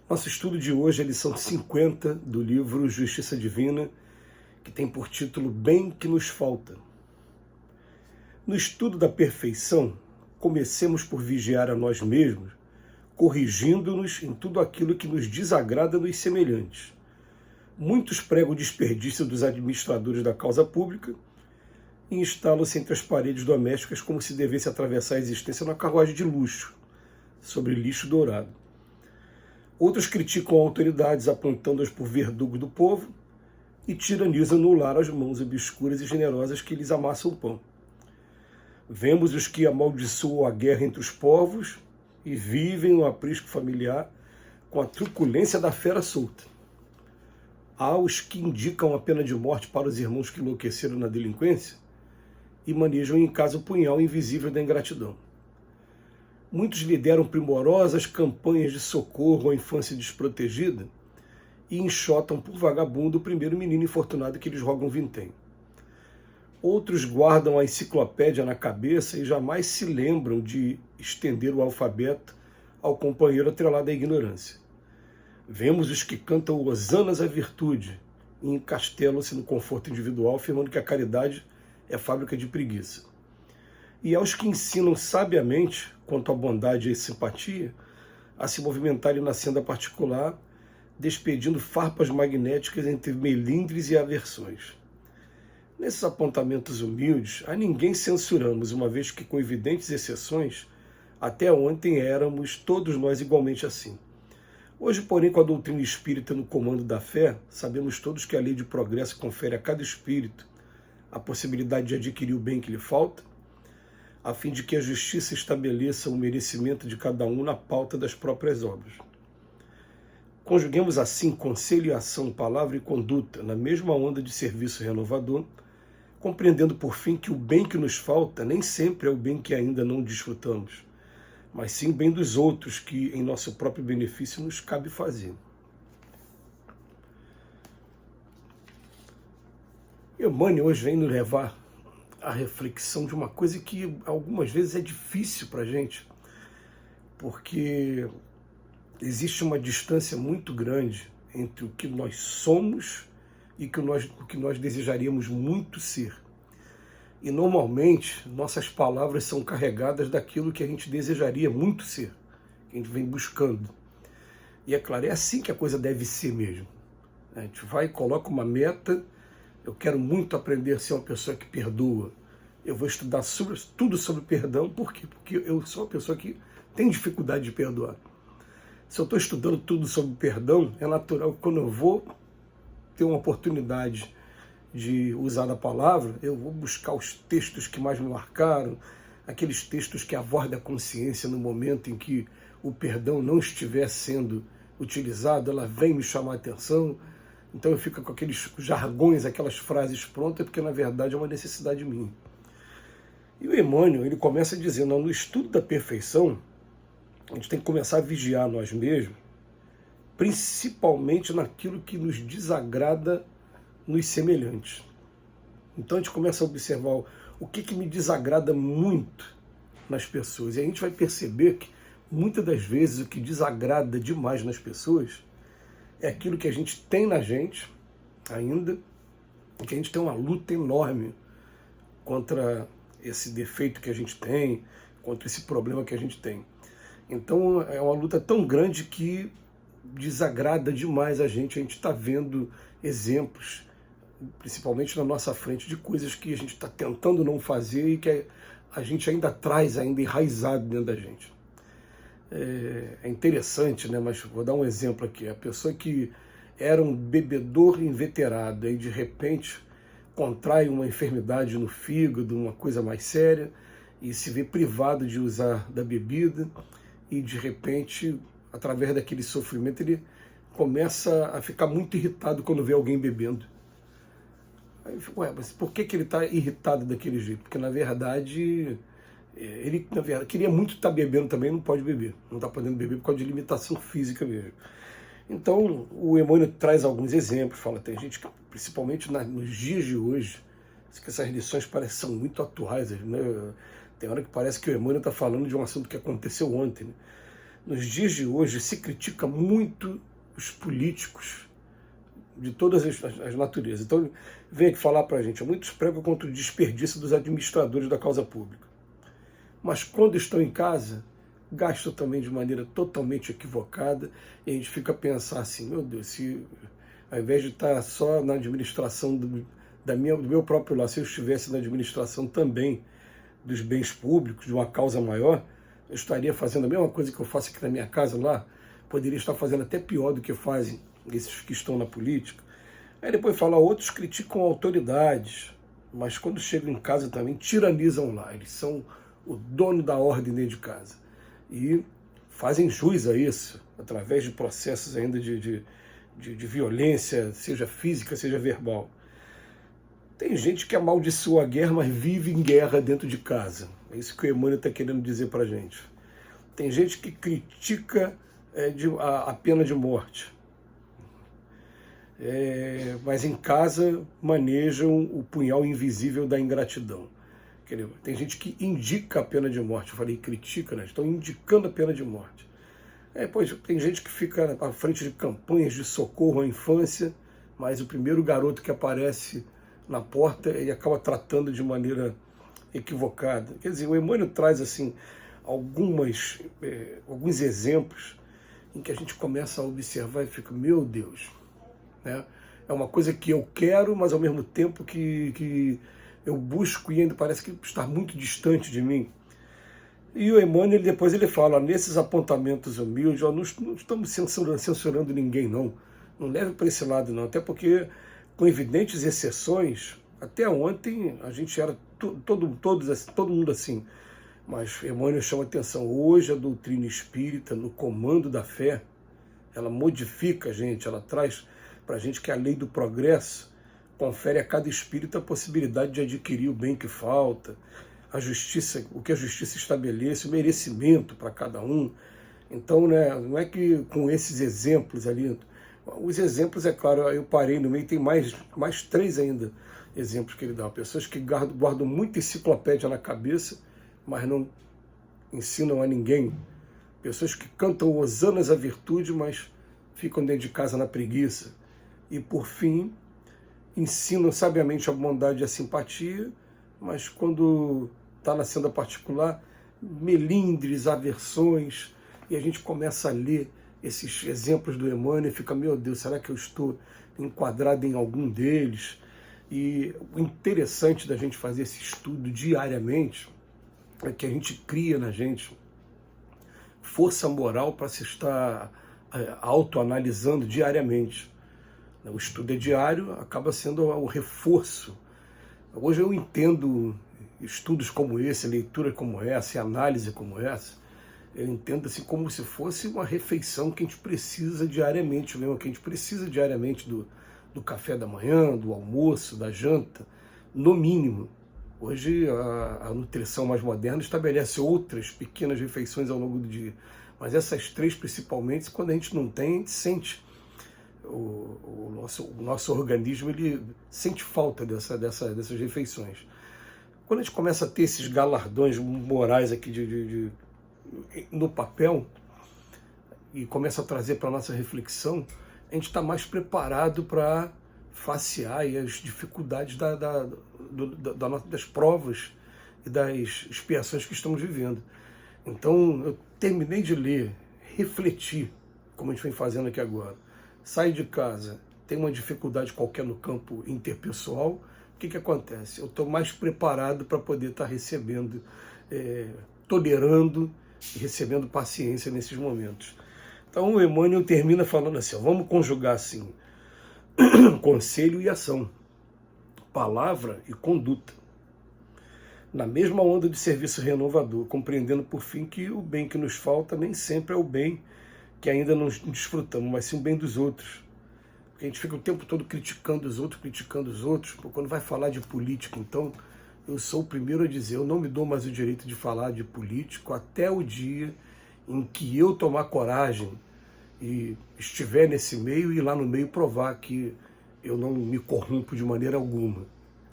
Nosso estudo de hoje é a lição 50 do livro Justiça Divina, que tem por título Bem que nos falta. No estudo da perfeição, comecemos por vigiar a nós mesmos, corrigindo-nos em tudo aquilo que nos desagrada nos semelhantes. Muitos pregam o desperdício dos administradores da causa pública e instalam-se entre as paredes domésticas como se devesse atravessar a existência numa carruagem de luxo, sobre lixo dourado. Outros criticam autoridades, apontando-as por verdugo do povo, e tiranizam no lar as mãos obscuras e generosas que lhes amassam o pão. Vemos os que amaldiçoam a guerra entre os povos e vivem no aprisco familiar com a truculência da fera solta. Há os que indicam a pena de morte para os irmãos que enlouqueceram na delinquência e manejam em casa o punhal invisível da ingratidão. Muitos lideram primorosas campanhas de socorro à infância desprotegida e enxotam por vagabundo o primeiro menino infortunado que lhes rogam vintém. Outros guardam a enciclopédia na cabeça e jamais se lembram de estender o alfabeto ao companheiro atrelado à ignorância. Vemos os que cantam hosanas à virtude e encastelam-se no conforto individual, afirmando que a caridade é fábrica de preguiça. E aos que ensinam sabiamente, quanto à bondade e simpatia, a se movimentarem na senda particular, despedindo farpas magnéticas entre melindres e aversões. Nesses apontamentos humildes, a ninguém censuramos, uma vez que, com evidentes exceções, até ontem éramos todos nós igualmente assim. Hoje, porém, com a doutrina espírita no comando da fé, sabemos todos que a lei de progresso confere a cada espírito a possibilidade de adquirir o bem que lhe falta, a fim de que a justiça estabeleça o merecimento de cada um na pauta das próprias obras. Conjuguemos assim conselho e ação, palavra e conduta, na mesma onda de serviço renovador, compreendendo por fim que o bem que nos falta nem sempre é o bem que ainda não desfrutamos, mas sim o bem dos outros que, em nosso próprio benefício, nos cabe fazer. Emmanuel hoje vem nos levar à reflexão de uma coisa que algumas vezes é difícil para a gente, porque existe uma distância muito grande entre o que nós somos e o que nós desejaríamos muito ser. E normalmente nossas palavras são carregadas daquilo que a gente desejaria muito ser, que a gente vem buscando. E é claro, é assim que a coisa deve ser mesmo. A gente vai e coloca uma meta. Eu quero muito aprender a ser uma pessoa que perdoa. Eu vou estudar tudo sobre perdão. Por quê? Porque eu sou uma pessoa que tem dificuldade de perdoar. Se eu estou estudando tudo sobre perdão, é natural que quando eu vou ter uma oportunidade de usar a palavra, eu vou buscar os textos que mais me marcaram, aqueles textos que abordam a consciência no momento em que o perdão não estiver sendo utilizado, ela vem me chamar a atenção. Então eu fico com aqueles jargões, aquelas frases prontas, porque na verdade é uma necessidade minha. E o Emmanuel, ele começa dizendo, no estudo da perfeição, a gente tem que começar a vigiar nós mesmos, principalmente naquilo que nos desagrada nos semelhantes. Então a gente começa a observar o que me desagrada muito nas pessoas. E a gente vai perceber que muitas das vezes o que desagrada demais nas pessoas é aquilo que a gente tem na gente ainda, que a gente tem uma luta enorme contra esse defeito que a gente tem, contra esse problema que a gente tem. Então é uma luta tão grande que desagrada demais a gente está vendo exemplos, principalmente na nossa frente, de coisas que a gente está tentando não fazer e que a gente ainda traz ainda enraizado dentro da gente. É interessante, né? Mas vou dar um exemplo aqui. A pessoa que era um bebedor inveterado e de repente contrai uma enfermidade no fígado, uma coisa mais séria, e se vê privado de usar da bebida, e de repente, através daquele sofrimento, ele começa a ficar muito irritado quando vê alguém bebendo. Aí eu fico, mas por que ele está irritado daquele jeito? Porque na verdade ele queria muito estar bebendo também, não pode beber, não está podendo beber por causa de limitação física mesmo. Então o Emmanuel traz alguns exemplos, fala, tem gente que, principalmente nos dias de hoje, que essas lições parecem são muito atuais, né? Tem hora que parece que o Emmanuel está falando de um assunto que aconteceu ontem, né? Nos dias de hoje se critica muito os políticos de todas as naturezas. Então, vem aqui falar para a gente, muitos pregam contra o desperdício dos administradores da causa pública. Mas quando estão em casa, gastam também de maneira totalmente equivocada, e a gente fica a pensar assim, meu Deus, se ao invés de estar só na administração do meu próprio lar, se eu estivesse na administração também dos bens públicos, de uma causa maior, eu estaria fazendo a mesma coisa que eu faço aqui na minha casa lá, poderia estar fazendo até pior do que fazem esses que estão na política. Aí depois fala, outros criticam autoridades, mas quando chegam em casa também tiranizam lá, eles são o dono da ordem dentro de casa. E fazem jus a isso, através de processos ainda de violência, seja física, seja verbal. Tem gente que amaldiçoa a guerra, mas vive em guerra dentro de casa. É isso que o Emmanuel está querendo dizer para a gente. Tem gente que critica a pena de morte, mas em casa manejam o punhal invisível da ingratidão. Tem gente que indica a pena de morte. Eu falei critica, né? Estão indicando a pena de morte. Pois tem gente que fica à frente de campanhas de socorro à infância, mas o primeiro garoto que aparece na porta ele acaba tratando de maneira equivocada. Quer dizer, o Emmanuel traz assim alguns exemplos em que a gente começa a observar e fica, meu Deus, né? É uma coisa que eu quero, mas ao mesmo tempo que eu busco e ainda parece que está muito distante de mim. E o Emmanuel depois ele fala, nesses apontamentos humildes, não estamos censurando ninguém não leve para esse lado não, até porque com evidentes exceções, até ontem a gente era todo mundo assim, mas Emmanuel chama atenção, hoje a doutrina espírita, no comando da fé, ela modifica a gente, ela traz para a gente que a lei do progresso confere a cada espírito a possibilidade de adquirir o bem que falta, a justiça, o que a justiça estabelece, o merecimento para cada um. Então, né, não é que com esses exemplos ali, os exemplos, é claro, eu parei no meio, tem mais 3 ainda exemplos que ele dá. Pessoas que guardam muita enciclopédia na cabeça, mas não ensinam a ninguém. Pessoas que cantam hosanas à virtude, mas ficam dentro de casa na preguiça. E, por fim, ensinam sabiamente a bondade e a simpatia, mas quando está na senda particular, melindres, aversões, e a gente começa a ler esses exemplos do Emmanuel e fica, meu Deus, será que eu estou enquadrado em algum deles? E o interessante da gente fazer esse estudo diariamente é que a gente cria na gente força moral para se estar autoanalisando diariamente. O estudo é diário, acaba sendo o reforço. Hoje eu entendo estudos como esse, leitura como essa, análise como essa, eu entendo assim como se fosse uma refeição que a gente precisa diariamente, mesmo que a gente precisa diariamente do café da manhã, do almoço, da janta, no mínimo. Hoje a nutrição mais moderna estabelece outras pequenas refeições ao longo do dia, mas essas 3 principalmente, quando a gente não tem, a gente sente. O nosso organismo ele sente falta dessas refeições. Quando a gente começa a ter esses galardões morais aqui no papel e começa a trazer para a nossa reflexão, a gente está mais preparado para facear as dificuldades das provas e das expiações que estamos vivendo. Então, eu terminei de ler, refletir, como a gente vem fazendo aqui agora. Sai de casa, tem uma dificuldade qualquer no campo interpessoal, o que acontece? Eu estou mais preparado para poder estar recebendo, tolerando e recebendo paciência nesses momentos. Então o Emmanuel termina falando assim, vamos conjugar assim, conselho e ação, palavra e conduta, na mesma onda de serviço renovador, compreendendo por fim que o bem que nos falta nem sempre é o bem que ainda não desfrutamos, mas sim o bem dos outros. Porque a gente fica o tempo todo criticando os outros, quando vai falar de política, então, eu sou o primeiro a dizer, eu não me dou mais o direito de falar de político até o dia em que eu tomar coragem e estiver nesse meio e lá no meio provar que eu não me corrompo de maneira alguma.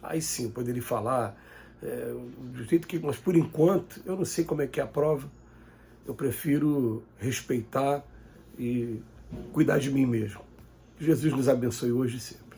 Aí sim, poderia falar do jeito que, mas por enquanto, eu não sei como é que é a prova, Eu prefiro respeitar e cuidar de mim mesmo. Que Jesus nos abençoe hoje e sempre.